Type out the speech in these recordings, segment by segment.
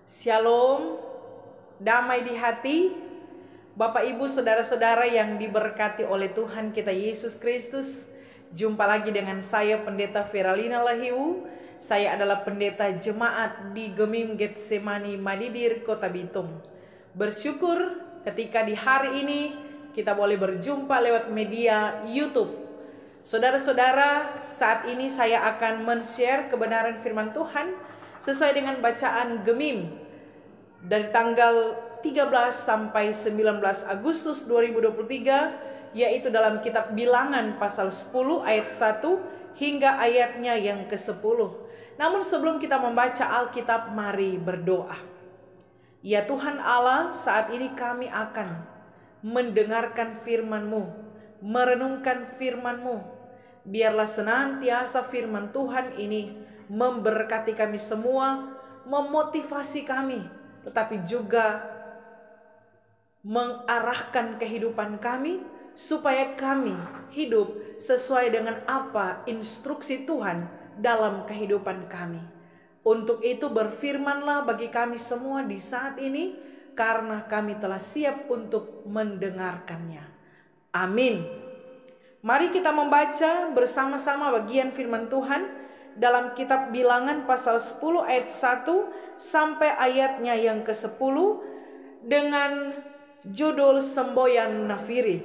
Shalom, damai di hati, Bapak Ibu saudara-saudara yang diberkati oleh Tuhan kita Yesus Kristus. Jumpa lagi dengan saya Pendeta Veralina Lahiu. Saya adalah pendeta jemaat di Gemim Getsemani Madidir, Kota Bitung. Bersyukur ketika di hari ini kita boleh berjumpa lewat media YouTube. Saudara-saudara, saat ini saya akan men-share kebenaran firman Tuhan sesuai dengan bacaan Gemim dari tanggal 13 sampai 19 Agustus 2023, yaitu dalam kitab Bilangan pasal 10 ayat 1 hingga ayatnya yang ke-10. Namun sebelum kita membaca Alkitab, mari berdoa. Ya Tuhan Allah, saat ini kami akan mendengarkan firman-Mu, merenungkan firman-Mu. Biarlah senantiasa firman Tuhan ini memberkati kami semua, memotivasi kami, tetapi juga mengarahkan kehidupan kami supaya kami hidup sesuai dengan apa instruksi Tuhan dalam kehidupan kami. Untuk itu berfirmanlah bagi kami semua di saat ini, karena kami telah siap untuk mendengarkannya. Amin. Mari kita membaca bersama-sama bagian firman Tuhan dalam kitab Bilangan pasal 10 ayat 1 sampai ayatnya yang ke-10 dengan judul Semboyan Nafiri.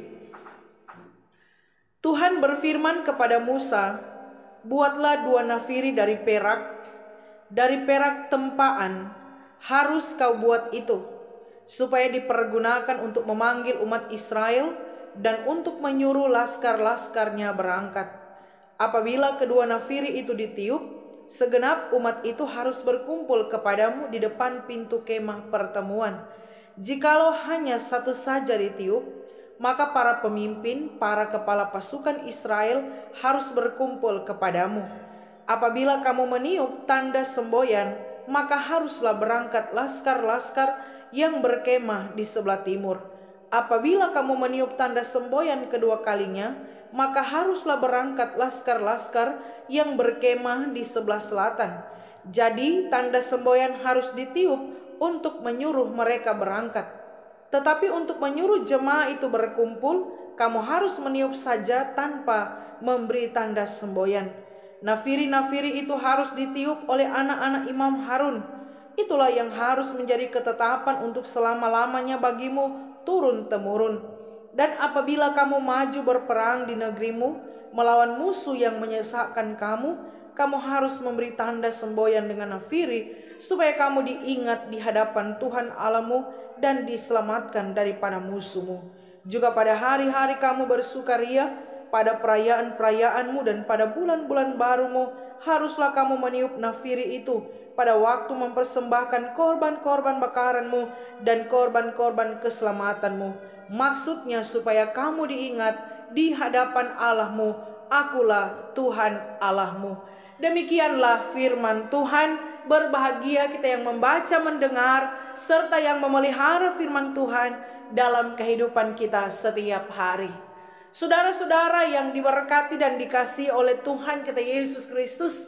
Tuhan berfirman kepada Musa, "Buatlah 2 nafiri dari perak tempaan, harus kau buat itu, supaya dipergunakan untuk memanggil umat Israel dan untuk menyuruh laskar-laskarnya berangkat. Apabila kedua nafiri itu ditiup, segenap umat itu harus berkumpul kepadamu di depan pintu kemah pertemuan. Jikalau hanya satu saja ditiup, maka para pemimpin, para kepala pasukan Israel harus berkumpul kepadamu. Apabila kamu meniup tanda semboyan, maka haruslah berangkat laskar-laskar yang berkemah di sebelah timur. Apabila kamu meniup tanda semboyan kedua kalinya, maka haruslah berangkat laskar-laskar yang berkemah di sebelah selatan. Jadi tanda semboyan harus ditiup untuk menyuruh mereka berangkat. Tetapi untuk menyuruh jemaah itu berkumpul, kamu harus meniup saja tanpa memberi tanda semboyan. Nafiri-nafiri itu harus ditiup oleh anak-anak Imam Harun. Itulah yang harus menjadi ketetapan untuk selama-lamanya bagimu turun-temurun. Dan apabila kamu maju berperang di negerimu melawan musuh yang menyesakkan kamu, kamu harus memberi tanda semboyan dengan nafiri, supaya kamu diingat di hadapan Tuhan Allahmu dan diselamatkan daripada musuhmu. Juga pada hari-hari kamu bersukaria, pada perayaan-perayaanmu dan pada bulan-bulan barumu, haruslah kamu meniup nafiri itu pada waktu mempersembahkan korban-korban bakaranmu dan korban-korban keselamatanmu. Maksudnya supaya kamu diingat di hadapan Allahmu, akulah Tuhan Allahmu." Demikianlah firman Tuhan. Berbahagia kita yang membaca, mendengar, serta yang memelihara firman Tuhan dalam kehidupan kita setiap hari. Saudara-saudara yang diberkati dan dikasihi oleh Tuhan kita Yesus Kristus,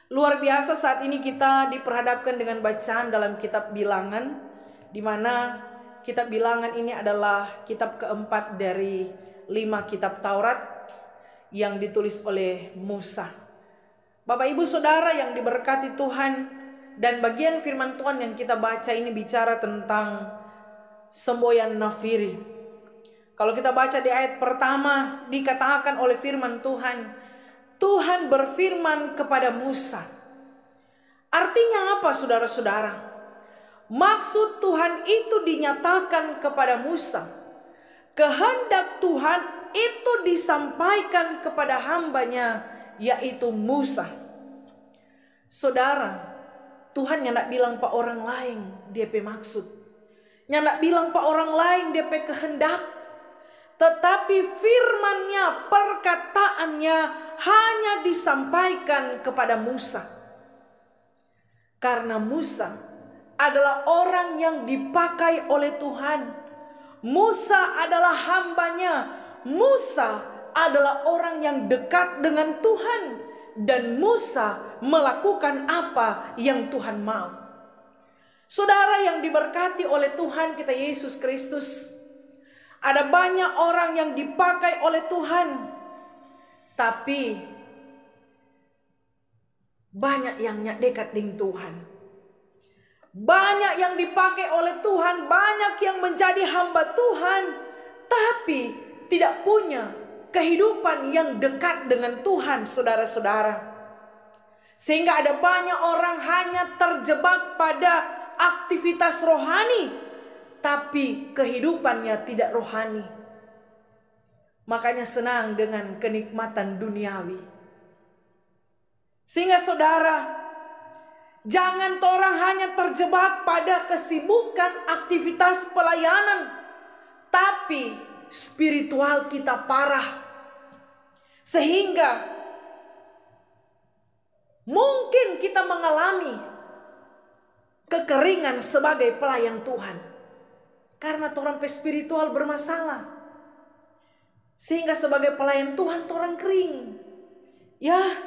luar biasa saat ini kita diperhadapkan dengan bacaan dalam kitab Bilangan, di mana kitab Bilangan ini adalah kitab keempat dari 5 kitab Taurat yang ditulis oleh Musa. Bapak Ibu Saudara yang diberkati Tuhan, dan bagian firman Tuhan yang kita baca ini bicara tentang semboyan nafiri. Kalau kita baca di ayat pertama, dikatakan oleh firman Tuhan, Tuhan berfirman kepada Musa. Artinya apa saudara-saudara? Maksud Tuhan itu dinyatakan kepada Musa. Kehendak Tuhan itu disampaikan kepada hambanya, yaitu Musa. Saudara, Tuhan nyandak bilang pak orang lain DP maksud, nyandak bilang pak orang lain DP kehendak, tetapi firman-Nya, perkataannya hanya disampaikan kepada Musa. Karena Musa adalah orang yang dipakai oleh Tuhan. Musa adalah hambanya. Musa adalah orang yang dekat dengan Tuhan. Dan Musa melakukan apa yang Tuhan mau. Saudara yang diberkati oleh Tuhan kita Yesus Kristus, ada banyak orang yang dipakai oleh Tuhan, tapi banyak yang dekat dengan Tuhan. Banyak yang dipakai oleh Tuhan, banyak yang menjadi hamba Tuhan, tapi tidak punya kehidupan yang dekat dengan Tuhan, saudara-saudara. Sehingga ada banyak orang hanya terjebak pada aktivitas rohani, tapi kehidupannya tidak rohani. Makanya senang dengan kenikmatan duniawi. Sehingga saudara, jangan orang hanya terjebak pada kesibukan aktivitas pelayanan, tapi spiritual kita parah. Sehingga mungkin kita mengalami kekeringan sebagai pelayan Tuhan. Karena orang spiritual bermasalah. Sehingga sebagai pelayan Tuhan orang kering. Ya,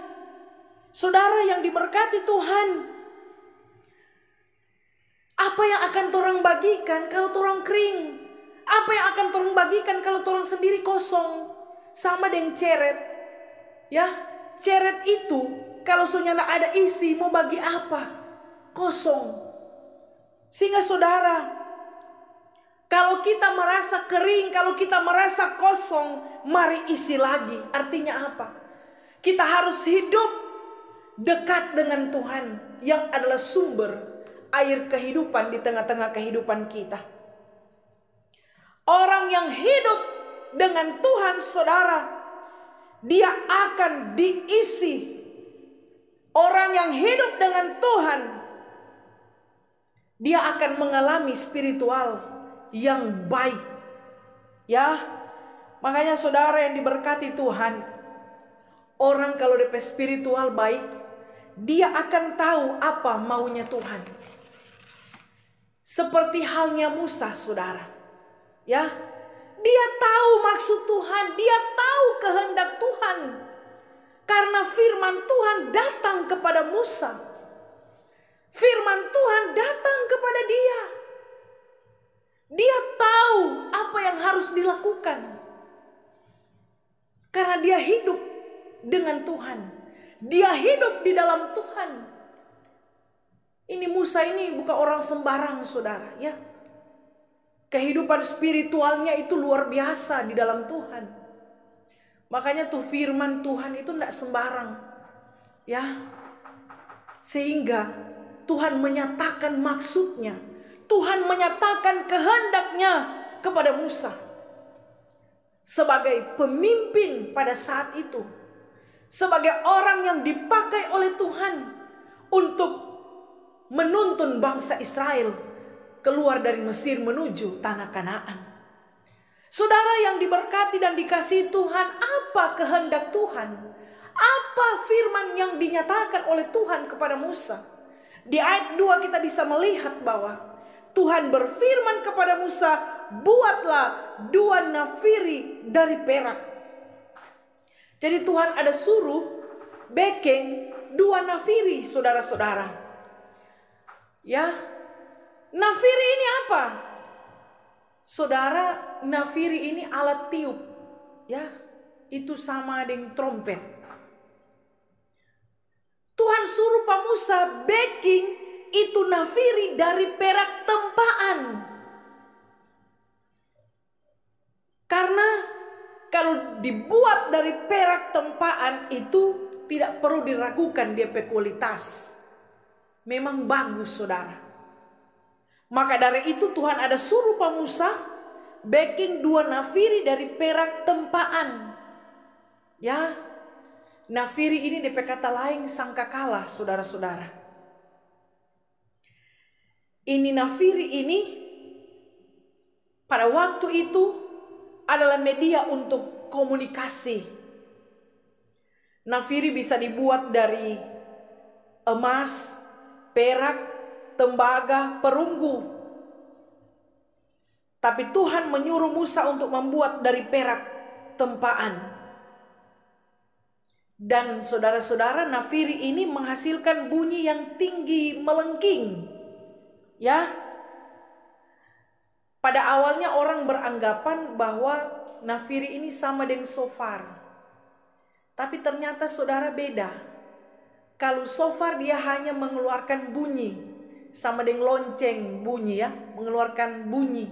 saudara yang diberkati Tuhan, apa yang akan orang bagikan kalau orang kering? Apa yang akan orang bagikan kalau orang sendiri kosong? Sama dengan ceret. Ya, ceret itu kalau sudah ada isi, mau bagi apa? Kosong. Sehingga saudara, kalau kita merasa kering, kalau kita merasa kosong, mari isi lagi. Artinya apa? Kita harus hidup dekat dengan Tuhan yang adalah sumber air kehidupan di tengah-tengah kehidupan kita. Orang yang hidup dengan Tuhan, saudara, dia akan diisi. Orang yang hidup dengan Tuhan, dia akan mengalami spiritual yang baik. Ya, makanya saudara yang diberkati Tuhan, orang kalau DP spiritual baik, dia akan tahu apa maunya Tuhan. Seperti halnya Musa, saudara. Ya, dia tahu maksud Tuhan, dia tahu kehendak Tuhan. Karena firman Tuhan datang kepada Musa. Firman Tuhan datang kepada dia. Dia tahu apa yang harus dilakukan. Karena dia hidup dengan Tuhan. Dia hidup di dalam Tuhan. Ini Musa ini bukan orang sembarang, saudara, ya. Kehidupan spiritualnya itu luar biasa di dalam Tuhan. Makanya tuh firman Tuhan itu tidak sembarang. Ya. Sehingga Tuhan menyatakan maksudnya. Tuhan menyatakan kehendaknya kepada Musa. Sebagai pemimpin pada saat itu. Sebagai orang yang dipakai oleh Tuhan. Untuk menuntun bangsa Israel keluar dari Mesir menuju tanah Kanaan. Saudara yang diberkati dan dikasihi Tuhan, apa kehendak Tuhan? Apa firman yang dinyatakan oleh Tuhan kepada Musa? Di ayat 2 kita bisa melihat bahwa Tuhan berfirman kepada Musa, buatlah 2 nafiri dari perak. Jadi Tuhan ada suruh bikin 2 nafiri, saudara-saudara. Ya, nafiri ini apa? Saudara, nafiri ini alat tiup. Ya, itu sama dengan trompet. Tuhan suruh Pak Musa baking itu nafiri dari perak tempaan. Karena kalau dibuat dari perak tempaan itu tidak perlu diragukan dia kualitas. Memang bagus, saudara. Maka dari itu Tuhan ada suruh Pak Musa baking 2 nafiri dari perak tempaan. Ya, nafiri ini DP kata lain sangkakala, saudara-saudara. Ini nafiri ini pada waktu itu adalah media untuk komunikasi. Nafiri bisa dibuat dari emas, perak, tembaga, perunggu. Tapi Tuhan menyuruh Musa untuk membuat dari perak tempaan. Dan saudara-saudara, nafiri ini menghasilkan bunyi yang tinggi melengking. Ya, pada awalnya orang beranggapan bahwa nafiri ini sama dengan shofar. Tapi ternyata saudara beda. Kalau shofar dia hanya mengeluarkan bunyi, sama dengan lonceng bunyi ya, mengeluarkan bunyi.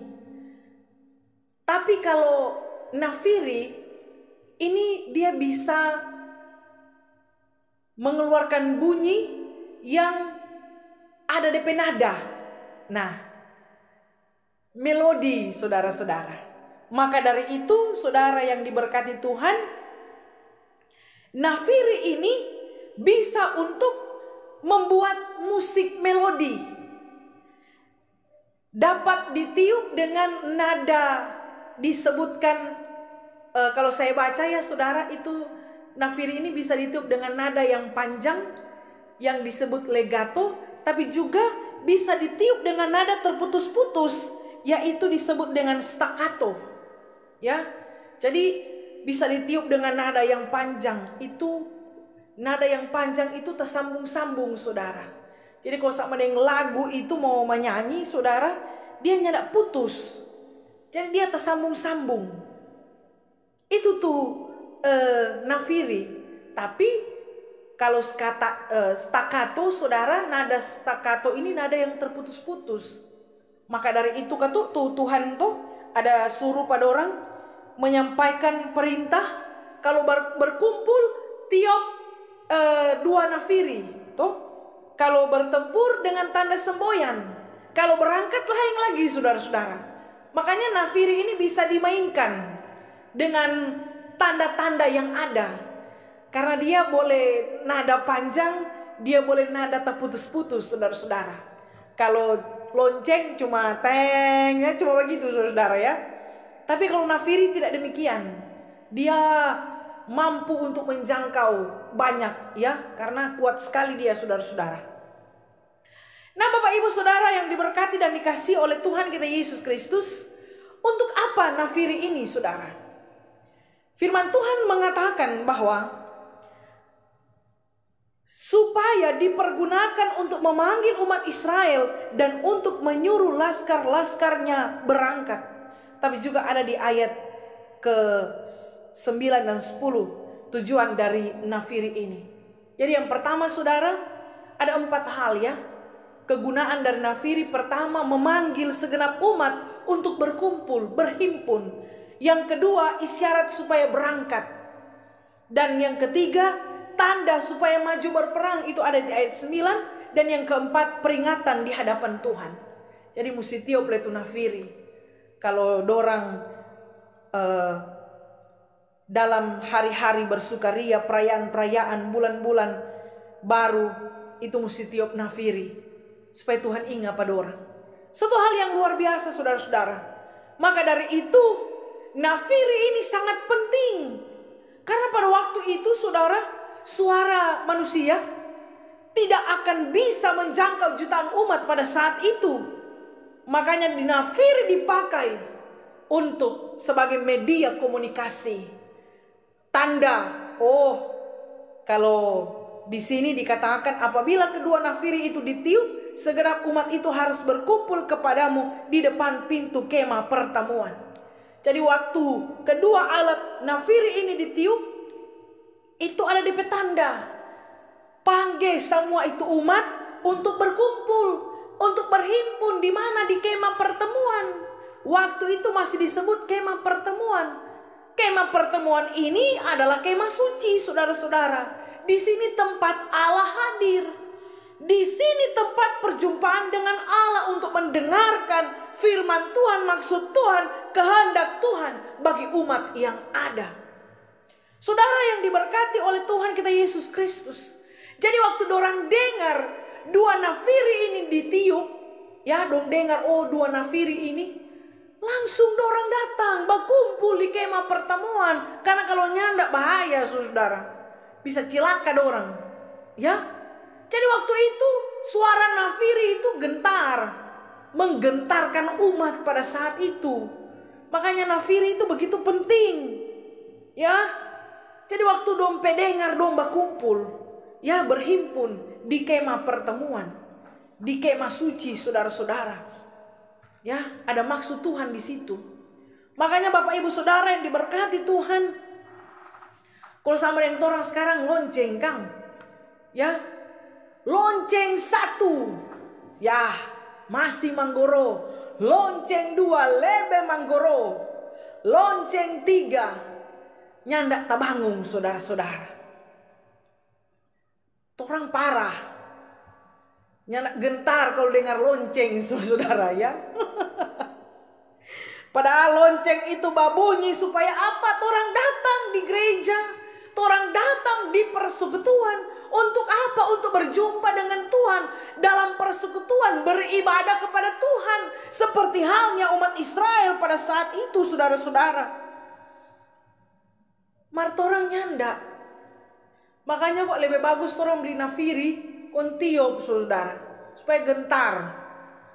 Tapi kalau nafiri ini dia bisa mengeluarkan bunyi yang ada DP nada. Nah, melodi saudara-saudara. Maka dari itu saudara yang diberkati Tuhan, nafiri ini bisa untuk membuat musik melodi. Dapat ditiup dengan nada disebutkan, kalau saya baca ya saudara, itu nafiri ini bisa ditiup dengan nada yang panjang yang disebut legato, tapi juga bisa ditiup dengan nada terputus-putus, yaitu disebut dengan staccato. Ya. Jadi bisa ditiup dengan nada yang panjang. Itu nada yang panjang itu tersambung-sambung saudara. Jadi kalau sama dengan lagu itu mau menyanyi saudara, dia nggak putus. Jadi dia tersambung-sambung. Itu tuh nafiri. Tapi kalau staccato saudara, nada staccato ini nada yang terputus-putus. Maka dari itu Tuhan tuh ada suruh pada orang menyampaikan perintah, kalau berkumpul tiup dua nafiri tuh. Kalau bertempur dengan tanda semboyan, kalau berangkat lain lagi saudara-saudara. Makanya nafiri ini bisa dimainkan dengan tanda-tanda yang ada, karena dia boleh nada panjang, dia boleh nada terputus-putus saudara-saudara. Kalau lonceng cuma teng ya, cuma begitu saudara ya. Tapi kalau nafiri tidak demikian, dia mampu untuk menjangkau banyak ya, karena kuat sekali dia saudara-saudara. Nah Bapak Ibu Saudara yang diberkati dan dikasihi oleh Tuhan kita Yesus Kristus, untuk apa nafiri ini saudara? Firman Tuhan mengatakan bahwa supaya dipergunakan untuk memanggil umat Israel dan untuk menyuruh laskar-laskarnya berangkat. Tapi juga ada di ayat ke-9 dan 10 tujuan dari nafiri ini. Jadi yang pertama saudara, ada 4 hal ya. Kegunaan dari nafiri pertama, memanggil segenap umat untuk berkumpul, berhimpun. Yang kedua, isyarat supaya berangkat. Dan yang ketiga, tanda supaya maju berperang, itu ada di ayat 9. Dan yang keempat, peringatan di hadapan Tuhan. Jadi mesti tiup letu nafiri. Kalau dorang dalam hari-hari bersukaria, perayaan-perayaan, bulan-bulan baru, itu mesti tiup nafiri supaya Tuhan ingat pada orang. Satu hal yang luar biasa saudara-saudara. Maka dari itu nafiri ini sangat penting, karena pada waktu itu saudara, suara manusia tidak akan bisa menjangkau jutaan umat pada saat itu. Makanya nafiri dipakai untuk sebagai media komunikasi. Tanda, kalau di sini dikatakan apabila kedua nafiri itu ditiup, segenap umat itu harus berkumpul kepadamu di depan pintu kemah pertemuan. Jadi waktu kedua alat nafiri ini ditiup, itu ada DP tanda. Panggil semua itu umat untuk berkumpul, untuk berhimpun di mana? Di kemah pertemuan. Waktu itu masih disebut kemah pertemuan. Kemah pertemuan ini adalah kemah suci, saudara-saudara. Di sini tempat Allah hadir. Di sini tempat perjumpaan dengan Allah untuk mendengarkan firman Tuhan, maksud Tuhan, kehendak Tuhan bagi umat yang ada. Saudara yang diberkati oleh Tuhan kita Yesus Kristus. Jadi waktu dorang dengar dua nafiri ini ditiup, ya dong dengar, dua nafiri ini, langsung dorang datang berkumpul di kemah pertemuan. Karena kalau nyandak bahaya saudara, bisa cilaka dorang, ya. Jadi waktu itu suara nafiri itu gentar, menggentarkan umat pada saat itu. Makanya nafiri itu begitu penting, ya. Jadi waktu dong dengar dong berkumpul, ya berhimpun di kemah pertemuan. di kemah suci, saudara-saudara. Ya, ada maksud Tuhan di situ. Makanya Bapak Ibu Saudara yang diberkati Tuhan, kalau sama dengan orang sekarang lonceng Kang, ya, lonceng 1, ya masih manggoro. Lonceng 2 lebe manggoro. Lonceng 3 nyandak tabangung, saudara-saudara. Orang parah, nyandak gentar kalau dengar lonceng, saudara ya. Padahal lonceng itu babunyi supaya apa? Orang datang di gereja, orang datang di persekutuan. Untuk apa? Untuk berjumpa dengan Tuhan. Dalam persekutuan beribadah kepada Tuhan. Seperti halnya umat Israel pada saat itu, saudara-saudara. Marta orang nyanda. Makanya kok lebih bagus orang beli nafiri kon tiup, saudara, supaya gentar.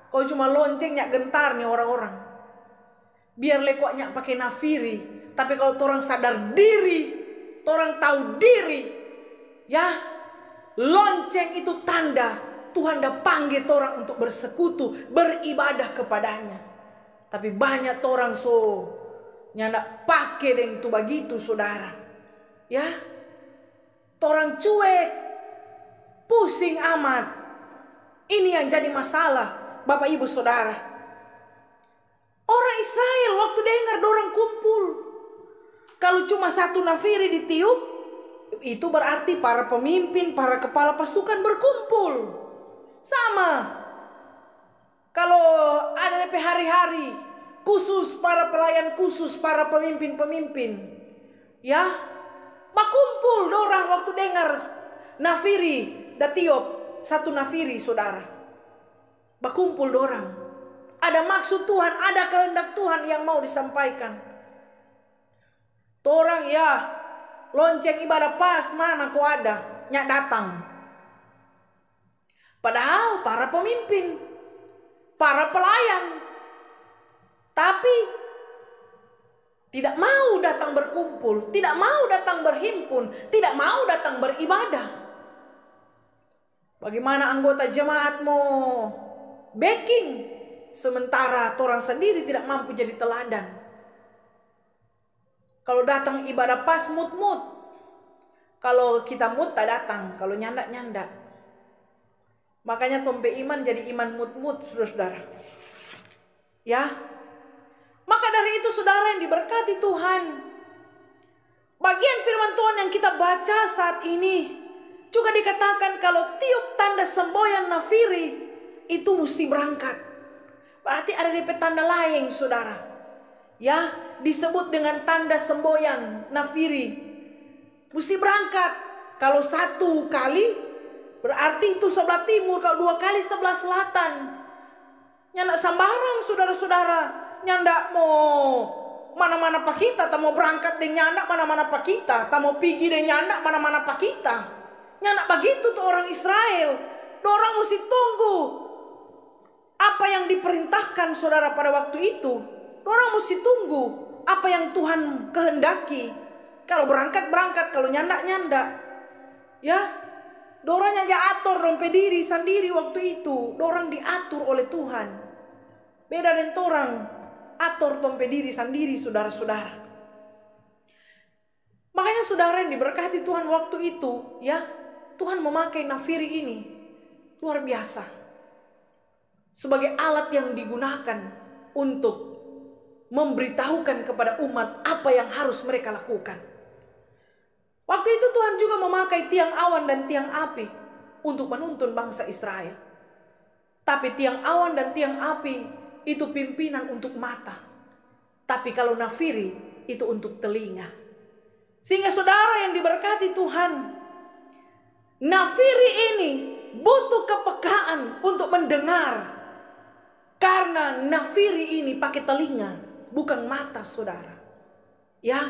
Kalau cuma lonceng nyak gentar nih orang-orang. Biar lekoknya pakai nafiri. Tapi kalau orang sadar diri, orang tahu diri, ya, lonceng itu tanda Tuhan dah panggil orang untuk bersekutu, beribadah kepadanya. Tapi banyak orang nyandak pakai dengan itu begitu, saudara. Ya, orang cuek, pusing amat. Ini yang jadi masalah, Bapak Ibu Saudara. Orang Israel waktu dengar dorang kumpul, kalau cuma 1 nafiri ditiup, itu berarti para pemimpin, para kepala pasukan berkumpul. Sama. Kalau ada DP hari-hari khusus para pelayan khusus, para pemimpin-pemimpin, ya, berkumpul dorang waktu dengar nafiri datiup 1 nafiri, saudara. Berkumpul dorang. Ada maksud Tuhan, ada kehendak Tuhan yang mau disampaikan. Torang ya, lonceng ibadah pas mana kau ada, nyak datang. Padahal para pemimpin, para pelayan, tapi tidak mau datang berkumpul, tidak mau datang berhimpun, tidak mau datang beribadah. Bagaimana anggota jemaat mau backing, sementara orang sendiri tidak mampu jadi teladan. Kalau datang ibadah pas mut-mut, kalau kita mut tak datang, kalau nyandak-nyandak. Makanya tompe iman jadi iman mut-mut, saudara-saudara. Ya, maka dari itu saudara yang diberkati Tuhan, bagian firman Tuhan yang kita baca saat ini juga dikatakan kalau tiup tanda semboyan nafiri itu mesti berangkat. Berarti ada DP tanda lain, saudara. Ya, disebut dengan tanda semboyan nafiri. Mesti berangkat. Kalau 1 kali berarti itu sebelah timur, kalau 2 kali sebelah selatan. Nyandak sembarang, saudara-saudara. Nyandak mau mana-mana pak kita, tak mau berangkat dengan nyandak mana-mana pak kita, tak mau pergi dengan nyandak mana-mana pak kita. Nyandak begitu tuh orang Israel. Dorang mesti tunggu apa yang diperintahkan, saudara, pada waktu itu. Dorang mesti tunggu apa yang Tuhan kehendaki. Kalau berangkat, kalau nyandak. Ya, dorang aja atur dompe diri sendiri waktu itu. Dorang diatur oleh Tuhan. Beda dengan orang atur dompe diri sendiri, saudara-saudara. Makanya saudara yang diberkati Tuhan waktu itu, ya, Tuhan memakai nafiri ini luar biasa. Sebagai alat yang digunakan untuk memberitahukan kepada umat apa yang harus mereka lakukan. Waktu itu Tuhan juga memakai tiang awan dan tiang api untuk menuntun bangsa Israel. Tapi tiang awan dan tiang api itu pimpinan untuk mata. Tapi kalau nafiri itu untuk telinga. Sehingga saudara yang diberkati Tuhan, nafiri ini butuh kepekaan untuk mendengar. Karena nafiri ini pakai telinga, bukan mata, saudara. Ya,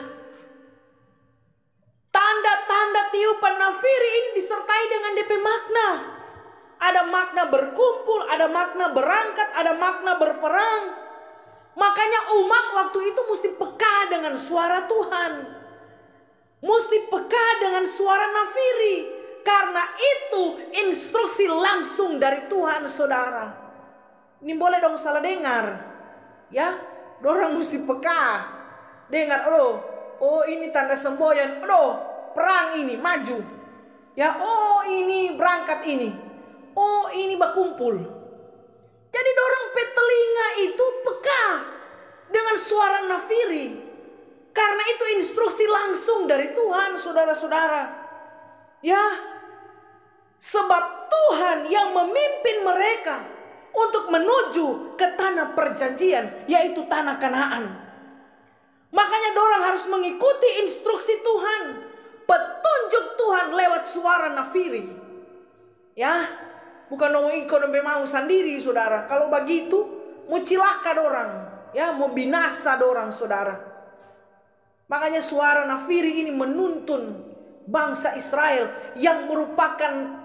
tanda-tanda tiupan nafiri ini disertai dengan DP makna. Ada makna berkumpul, ada makna berangkat, ada makna berperang. Makanya umat waktu itu mesti peka dengan suara Tuhan. Mesti peka dengan suara nafiri. Karena itu instruksi langsung dari Tuhan, saudara. Ini boleh dong salah dengar. Ya, dorang mesti peka. Dengar, oh ini tanda semboyan. Perang ini, maju. Ya, oh ini berangkat ini. Oh ini berkumpul. Jadi dorang telinga itu peka dengan suara nafiri. Karena itu instruksi langsung dari Tuhan, saudara-saudara. Ya, sebab Tuhan yang memimpin mereka untuk menuju ke tanah perjanjian, yaitu tanah Kanaan. Makanya dorang harus mengikuti instruksi Tuhan, petunjuk Tuhan lewat suara nafiri. Ya, bukan ikut mau sendiri, saudara. Kalau begitu, mau cilaka dorang, ya, mau binasa dorang, saudara. Makanya suara nafiri ini menuntun bangsa Israel yang merupakan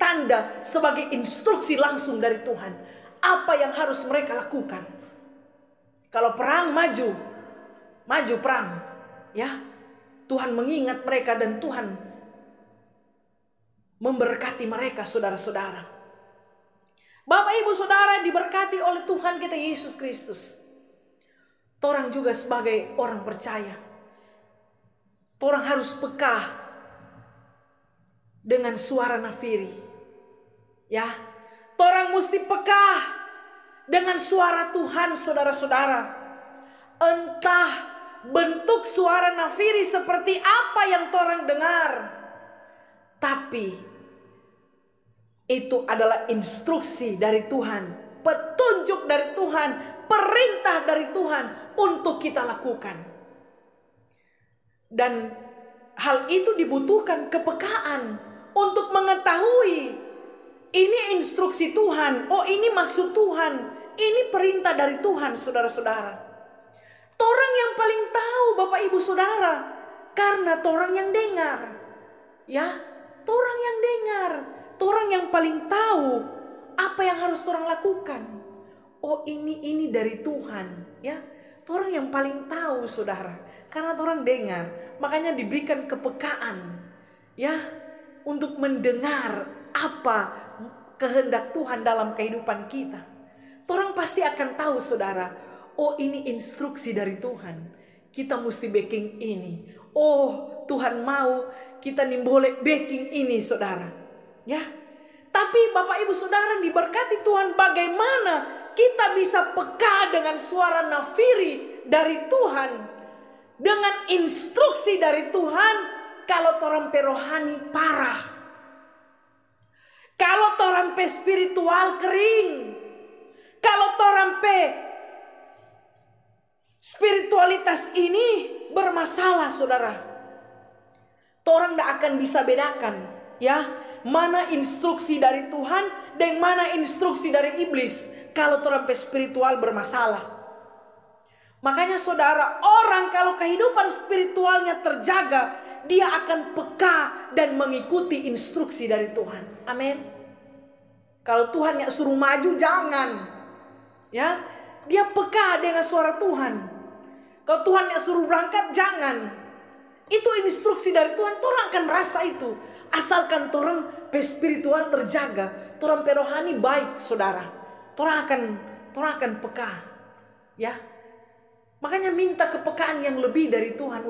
tanda sebagai instruksi langsung dari Tuhan. Apa yang harus mereka lakukan? Kalau perang, maju perang. Ya, Tuhan mengingat mereka dan Tuhan memberkati mereka, saudara-saudara. Bapak ibu saudara yang diberkati oleh Tuhan kita Yesus Kristus. Torang juga sebagai orang percaya, torang harus peka dengan suara nafiri. Ya, torang mesti peka dengan suara Tuhan, saudara-saudara. Entah bentuk suara nafiri seperti apa yang torang dengar, tapi itu adalah instruksi dari Tuhan, petunjuk dari Tuhan, perintah dari Tuhan untuk kita lakukan. Dan hal itu dibutuhkan kepekaan untuk mengetahui ini instruksi Tuhan, oh ini maksud Tuhan, ini perintah dari Tuhan, saudara-saudara. Torang yang paling tahu, Bapak Ibu Saudara, karena torang yang dengar. Ya, torang yang dengar, torang yang paling tahu apa yang harus torang lakukan. Oh ini dari Tuhan, ya. Torang yang paling tahu, saudara, karena torang dengar. Makanya diberikan kepekaan, ya, untuk mendengar apa kehendak Tuhan dalam kehidupan kita. Torang pasti akan tahu, saudara, oh ini instruksi dari Tuhan, kita mesti backing ini. Oh Tuhan mau kita nih boleh backing ini, saudara. Ya, tapi Bapak Ibu Saudara diberkati Tuhan, bagaimana kita bisa peka dengan suara nafiri dari Tuhan, dengan instruksi dari Tuhan, kalau torang rohani parah, kalau torang spiritual kering, kalau torang spiritualitas ini bermasalah, saudara. Torang tidak akan bisa bedakan, ya, mana instruksi dari Tuhan dan mana instruksi dari iblis kalau torang spiritual bermasalah. Makanya saudara, orang kalau kehidupan spiritualnya terjaga, dia akan peka dan mengikuti instruksi dari Tuhan. Amin. Kalau Tuhan yang suruh maju, jangan, ya, dia peka dengan suara Tuhan. Kalau Tuhan yang suruh berangkat, jangan. Itu instruksi dari Tuhan, torang akan rasa itu. Asalkan torang spiritual terjaga, torang rohani baik, saudara, torang akan peka, ya. Makanya minta kepekaan yang lebih dari Tuhan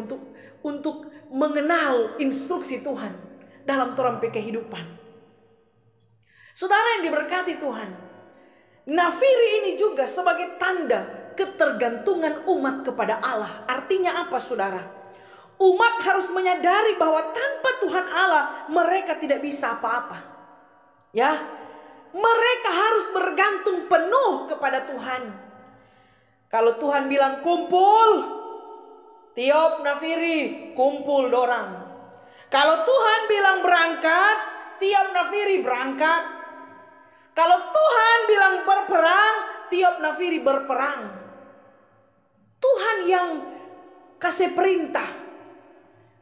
untuk mengenal instruksi Tuhan dalam torang kehidupan. Saudara yang diberkati Tuhan, nafiri ini juga sebagai tanda ketergantungan umat kepada Allah. Artinya apa, saudara? Umat harus menyadari bahwa tanpa Tuhan Allah mereka tidak bisa apa-apa. Ya, mereka harus bergantung penuh kepada Tuhan. Kalau Tuhan bilang kumpul, tiup nafiri, kumpul dorang. Kalau Tuhan bilang berangkat, tiup nafiri berangkat. Kalau Tuhan bilang berperang, tiup nafiri berperang. Tuhan yang kasih perintah,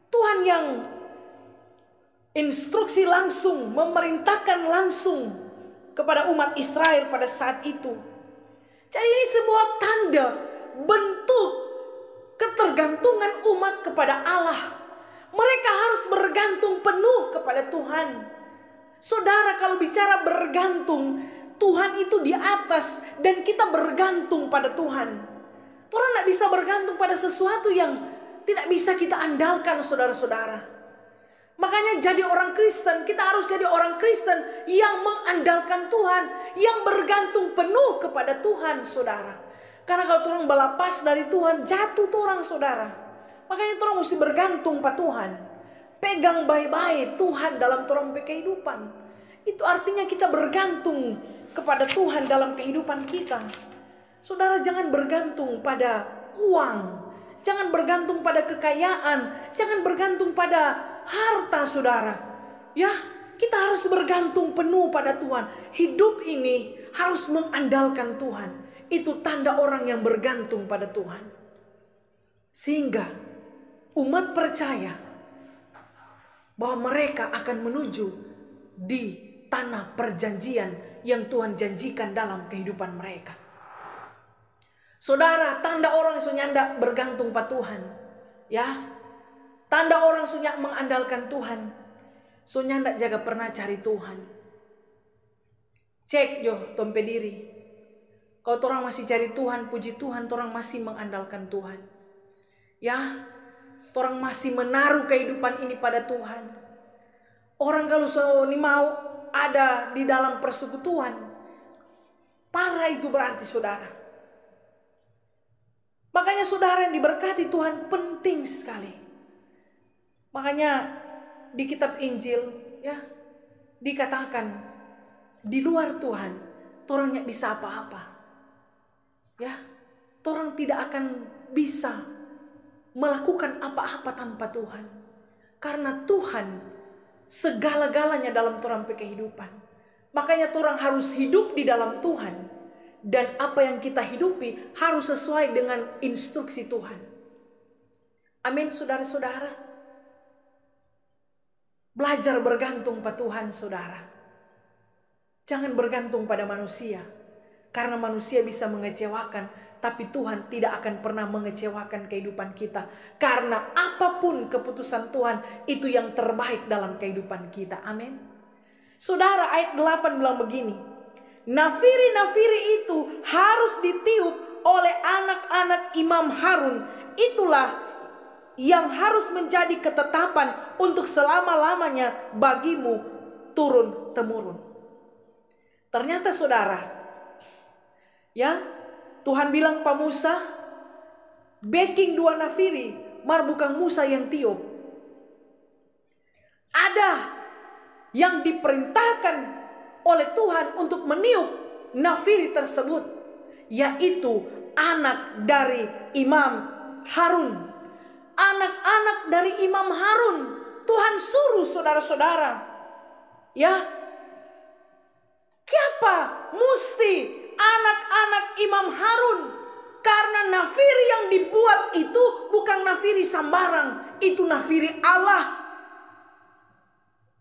Tuhan yang instruksi langsung, memerintahkan langsung kepada umat Israel pada saat itu. Jadi ini sebuah tanda bentuk ketergantungan umat kepada Allah. Mereka harus bergantung penuh kepada Tuhan. Saudara, kalau bicara bergantung, Tuhan itu di atas dan kita bergantung pada Tuhan. Orang tidak bisa bergantung pada sesuatu yang tidak bisa kita andalkan, saudara-saudara. Makanya jadi orang Kristen, kita harus jadi orang Kristen yang mengandalkan Tuhan, yang bergantung penuh kepada Tuhan, saudara. Karena kalau orang berlepas dari Tuhan, jatuh tuh orang, saudara. Makanya orang mesti bergantung pada Tuhan. Pegang baik-baik Tuhan dalam orang kehidupan. Itu artinya kita bergantung kepada Tuhan dalam kehidupan kita. Saudara, jangan bergantung pada uang, jangan bergantung pada kekayaan, jangan bergantung pada harta, saudara. Ya, kita harus bergantung penuh pada Tuhan. Hidup ini harus mengandalkan Tuhan. Itu tanda orang yang bergantung pada Tuhan. Sehingga umat percaya bahwa mereka akan menuju di tanah perjanjian yang Tuhan janjikan dalam kehidupan mereka. Saudara, tanda orang sunyanda bergantung pada Tuhan. Ya, tanda orang sunyak mengandalkan Tuhan. Sunyanda jaga pernah cari Tuhan. Cek jo tompe diri. Kalau orang masih cari Tuhan, puji Tuhan, orang masih mengandalkan Tuhan. Ya, orang masih menaruh kehidupan ini pada Tuhan. Orang kalau ini mau ada di dalam persekutuan, parah itu berarti, saudara. Makanya saudara yang diberkati Tuhan penting sekali. Makanya di kitab Injil, ya, dikatakan di luar Tuhan, orang tidak bisa apa-apa. Ya, orang tidak akan bisa melakukan apa-apa tanpa Tuhan. Karena Tuhan segala-galanya dalam orang kehidupan. Makanya orang harus hidup di dalam Tuhan. Dan apa yang kita hidupi harus sesuai dengan instruksi Tuhan. Amin, saudara-saudara. Belajar bergantung pada Tuhan, saudara. Jangan bergantung pada manusia. Karena manusia bisa mengecewakan, tapi Tuhan tidak akan pernah mengecewakan kehidupan kita. Karena apapun keputusan Tuhan, itu yang terbaik dalam kehidupan kita. Amin. Saudara, ayat 8 bilang begini. Nafiri-nafiri itu harus ditiup oleh anak-anak Imam Harun. Itulah yang harus menjadi ketetapan untuk selama-lamanya bagimu turun-temurun. Ternyata saudara, ya, Tuhan bilang Pak Musa, backing 2 nafiri, mar bukan Musa yang tiup. Ada yang diperintahkan oleh Tuhan untuk meniup nafiri tersebut, yaitu anak dari Imam Harun. Anak-anak dari Imam Harun Tuhan suruh, saudara-saudara. Ya, siapa? Mesti anak-anak Imam Harun. Karena nafiri yang dibuat itu bukan nafiri sambarang, itu nafiri Allah.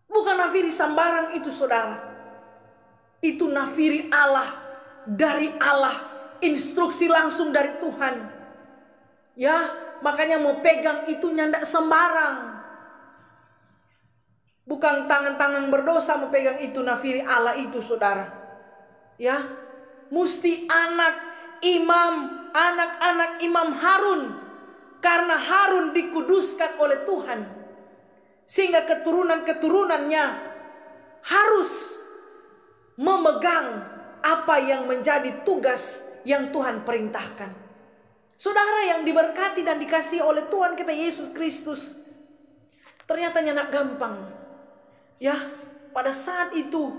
Bukan nafiri sambarang itu, saudara. Itu nafiri Allah, dari Allah, instruksi langsung dari Tuhan. Ya, makanya mau pegang itu nyandak sembarang. Bukan tangan-tangan berdosa mau pegang itu nafiri Allah itu, saudara. Ya, mesti anak-anak Imam Harun. Karena Harun dikuduskan oleh Tuhan. Sehingga keturunan-keturunannya harus memegang apa yang menjadi tugas yang Tuhan perintahkan. Saudara yang diberkati dan dikasihi oleh Tuhan kita Yesus Kristus, ternyata nyanak gampang. Ya, pada saat itu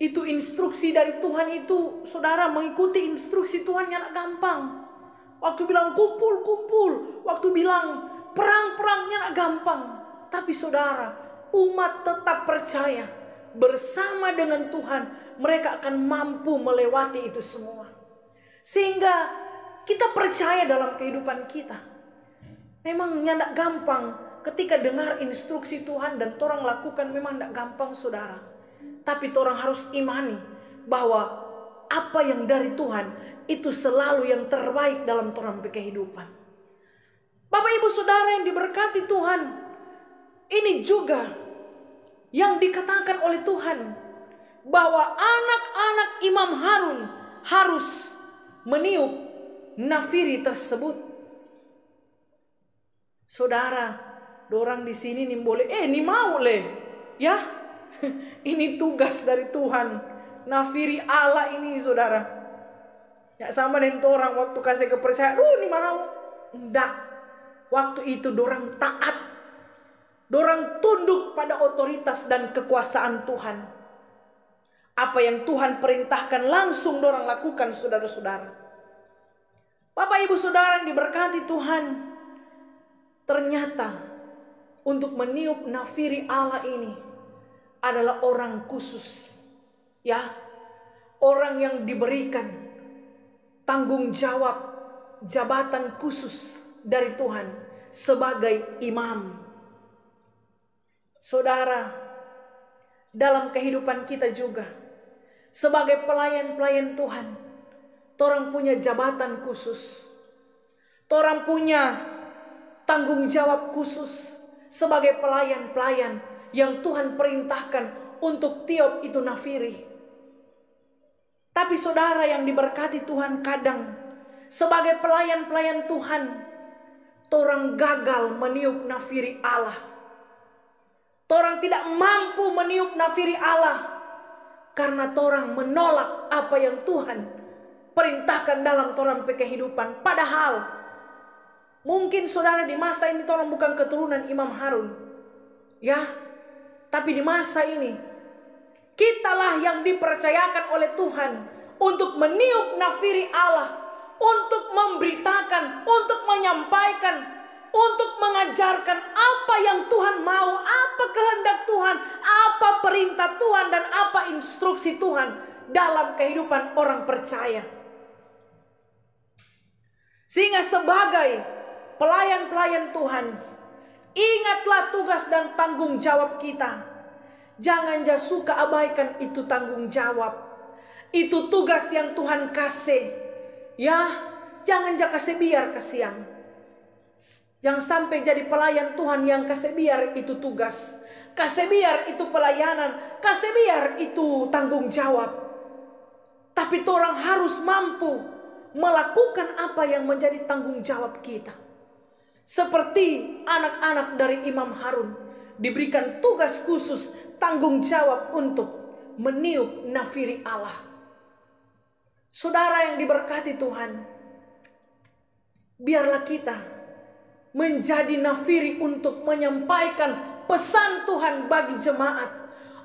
instruksi dari Tuhan itu, saudara mengikuti instruksi Tuhan nyanak gampang. Waktu bilang kumpul, waktu bilang perang nyanak gampang. Tapi saudara, umat tetap percaya. Bersama dengan Tuhan mereka akan mampu melewati itu semua. Sehingga kita percaya dalam kehidupan kita. Memang tidak gampang ketika dengar instruksi Tuhan dan orang lakukan, memang tidak gampang, saudara. Tapi orang harus imani bahwa apa yang dari Tuhan itu selalu yang terbaik dalam orang kehidupan. Bapak Ibu Saudara yang diberkati Tuhan, ini juga yang dikatakan oleh Tuhan bahwa anak-anak Imam Harun harus meniup nafiri tersebut. Saudara, dorang di sini nih boleh, ini mau le, ya, ini tugas dari Tuhan. Nafiri Allah ini, saudara. Ya sama dengan orang waktu kasih kepercayaan, ini mau, enggak. Waktu itu dorang taat, dorang tunduk pada otoritas dan kekuasaan Tuhan. Apa yang Tuhan perintahkan langsung dorang lakukan, saudara-saudara. Bapak ibu saudara yang diberkati Tuhan, ternyata untuk meniup nafiri Allah ini adalah orang khusus, ya, orang yang diberikan tanggung jawab jabatan khusus dari Tuhan sebagai imam. Saudara, dalam kehidupan kita juga sebagai pelayan-pelayan Tuhan, torang punya jabatan khusus, torang punya tanggung jawab khusus sebagai pelayan-pelayan yang Tuhan perintahkan untuk tiup itu nafiri. Tapi saudara yang diberkati Tuhan, kadang sebagai pelayan-pelayan Tuhan, torang gagal meniup nafiri Allah. Torang tidak mampu meniup nafiri Allah karena torang menolak apa yang Tuhan perintahkan dalam torang kehidupan. Padahal mungkin saudara di masa ini torang bukan keturunan Imam Harun, ya, tapi di masa ini kitalah yang dipercayakan oleh Tuhan untuk meniup nafiri Allah, untuk memberitakan, untuk menyampaikan, untuk mengajarkan apa yang Tuhan mau, apa kehendak Tuhan, apa perintah Tuhan, dan apa instruksi Tuhan dalam kehidupan orang percaya. Sehingga sebagai pelayan-pelayan Tuhan, ingatlah tugas dan tanggung jawab kita. Jangan suka abaikan itu tanggung jawab, itu tugas yang Tuhan kasih, ya. Jangan kasih biar kasihan. Jangan sampai jadi pelayan Tuhan yang kasih biar itu tugas, kasih biar itu pelayanan, kasih biar itu tanggung jawab. Tapi orang harus mampu melakukan apa yang menjadi tanggung jawab kita. Seperti anak-anak dari Imam Harun diberikan tugas khusus, tanggung jawab untuk meniup nafiri Allah. Saudara yang diberkati Tuhan, biarlah kita menjadi nafiri untuk menyampaikan pesan Tuhan bagi jemaat,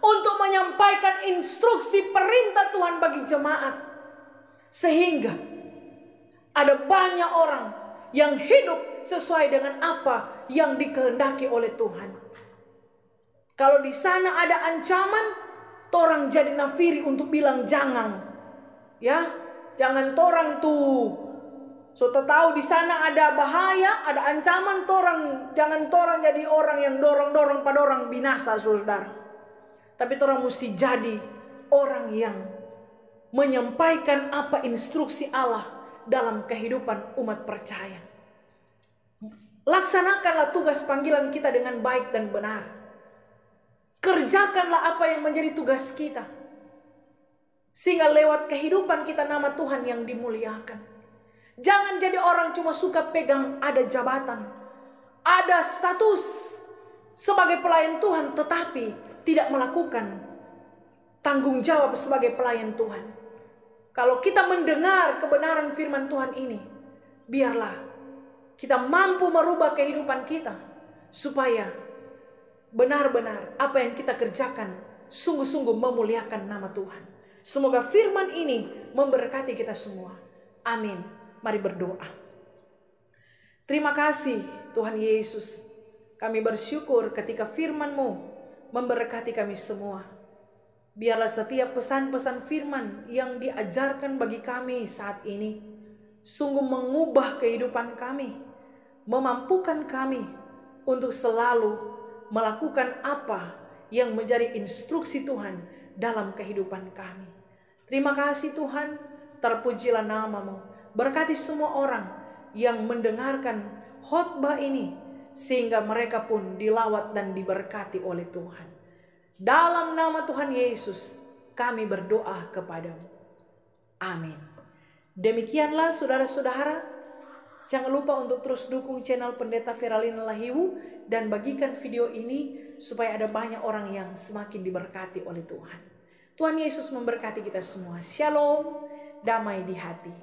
untuk menyampaikan instruksi perintah Tuhan bagi jemaat, sehingga ada banyak orang yang hidup sesuai dengan apa yang dikehendaki oleh Tuhan. Kalau di sana ada ancaman, torang jadi nafiri untuk bilang jangan, ya, jangan torang tuh. So tahu di sana ada bahaya, ada ancaman, jangan torang jadi orang yang dorong-dorong pada orang binasa, saudara. Tapi torang mesti jadi orang yang menyampaikan apa instruksi Allah dalam kehidupan umat percaya. Laksanakanlah tugas panggilan kita dengan baik dan benar. Kerjakanlah apa yang menjadi tugas kita, sehingga lewat kehidupan kita nama Tuhan yang dimuliakan. Jangan jadi orang cuma suka pegang ada jabatan, ada status sebagai pelayan Tuhan, tetapi tidak melakukan tanggung jawab sebagai pelayan Tuhan. Kalau kita mendengar kebenaran firman Tuhan ini, biarlah kita mampu merubah kehidupan kita, supaya benar-benar apa yang kita kerjakan sungguh-sungguh memuliakan nama Tuhan. Semoga firman ini memberkati kita semua. Amin. Mari berdoa. Terima kasih Tuhan Yesus. Kami bersyukur ketika firman-Mu memberkati kami semua. Biarlah setiap pesan-pesan firman yang diajarkan bagi kami saat ini sungguh mengubah kehidupan kami, memampukan kami untuk selalu melakukan apa yang menjadi instruksi Tuhan dalam kehidupan kami. Terima kasih Tuhan, terpujilah nama-Mu. Berkati semua orang yang mendengarkan khotbah ini, sehingga mereka pun dilawat dan diberkati oleh Tuhan. Dalam nama Tuhan Yesus kami berdoa kepadamu. Amin. Demikianlah saudara-saudara, jangan lupa untuk terus dukung channel Pendeta Feralina Lahiwu dan bagikan video ini supaya ada banyak orang yang semakin diberkati oleh Tuhan. Tuhan Yesus memberkati kita semua. Shalom, damai di hati.